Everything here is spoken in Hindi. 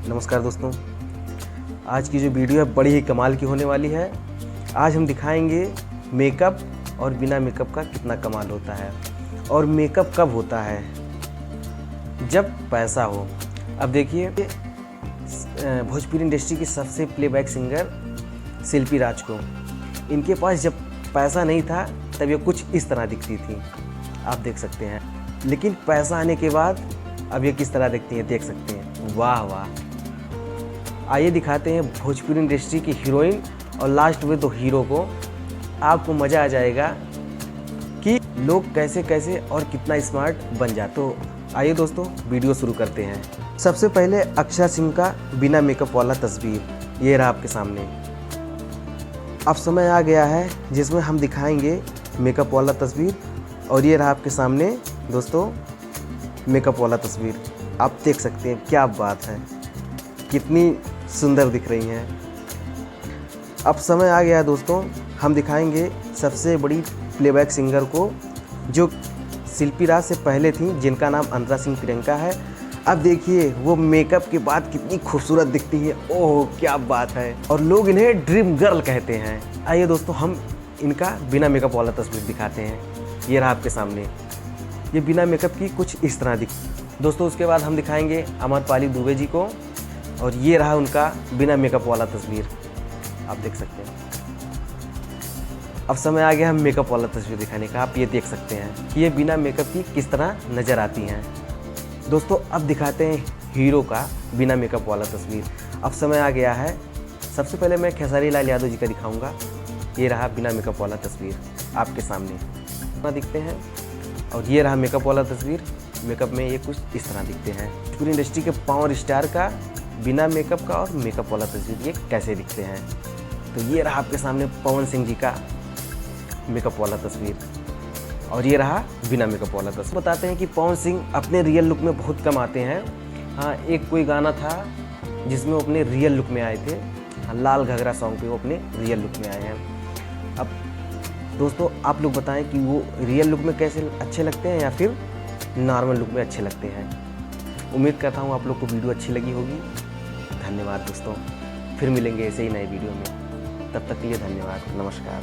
नमस्कार दोस्तों, आज की जो वीडियो है बड़ी ही कमाल की होने वाली है। आज हम दिखाएंगे मेकअप और बिना मेकअप का कितना कमाल होता है और मेकअप कब होता है, जब पैसा हो। अब देखिए, भोजपुरी इंडस्ट्री की सबसे प्लेबैक सिंगर शिल्पी राज को, इनके पास जब पैसा नहीं था तब ये कुछ इस तरह दिखती थी, आप देख सकते हैं। लेकिन पैसा आने के बाद अब ये किस तरह दिखती हैं, देख सकते हैं। वाह वाह। आइए दिखाते हैं भोजपुरी इंडस्ट्री की हीरोइन और लास्ट में दो हीरो को। आपको मज़ा आ जाएगा कि लोग कैसे कैसे और कितना स्मार्ट बन जाते। तो आइए दोस्तों, वीडियो शुरू करते हैं। सबसे पहले अक्षरा सिंह का बिना मेकअप वाला तस्वीर, ये रहा आपके सामने। अब समय आ गया है जिसमें हम दिखाएंगे मेकअप वाला तस्वीर, और ये रहा आपके सामने दोस्तों मेकअप वाला तस्वीर। आप देख सकते हैं, क्या बात है, कितनी सुंदर दिख रही हैं। अब समय आ गया है दोस्तों, हम दिखाएंगे सबसे बड़ी प्लेबैक सिंगर को, जो शिल्पी राज से पहले थी, जिनका नाम अनरा सिंह प्रियंका है। अब देखिए वो मेकअप के बाद कितनी खूबसूरत दिखती है। ओह क्या बात है, और लोग इन्हें ड्रीम गर्ल कहते हैं। आइए दोस्तों, हम इनका बिना मेकअप वाला तस्वीर दिखाते हैं। ये रहा आपके सामने, ये बिना मेकअप की कुछ इस तरह दोस्तों। उसके बाद हम दिखाएंगे अमरपाली दुबे जी को, और ये रहा उनका बिना मेकअप वाला तस्वीर, आप देख सकते हैं। अब समय आ गया हम मेकअप वाला तस्वीर दिखाने का। आप ये देख सकते हैं कि ये बिना मेकअप की किस तरह नज़र आती हैं। दोस्तों अब दिखाते हैं हीरो का बिना मेकअप वाला तस्वीर। अब समय आ गया है, सबसे पहले मैं खेसारी लाल यादव जी का दिखाऊंगा। ये रहा बिना मेकअप वाला तस्वीर आपके सामने, इतना दिखते हैं। और ये रहा मेकअप वाला तस्वीर, मेकअप में ये कुछ इस तरह दिखते हैं। पूरी इंडस्ट्री के पावर स्टार का बिना मेकअप का और मेकअप वाला तस्वीर ये कैसे दिखते हैं। तो ये रहा आपके सामने पवन सिंह जी का मेकअप वाला तस्वीर, और ये रहा बिना मेकअप वाला तस्वीर। बताते हैं कि पवन सिंह अपने रियल लुक में बहुत कम आते हैं। हाँ, एक कोई गाना था जिसमें वो अपने रियल लुक में आए थे। हाँ, लाल घगरा सॉन्ग पे वो अपने रियल लुक में आए हैं। अब दोस्तों आप लोग बताएं कि वो रियल लुक में कैसे अच्छे लगते हैं या फिर नॉर्मल लुक में अच्छे लगते हैं। उम्मीद करता हूँ आप लोग को वीडियो अच्छी लगी होगी। धन्यवाद दोस्तों, फिर मिलेंगे ऐसे ही नए वीडियो में। तब तक के लिए धन्यवाद, नमस्कार।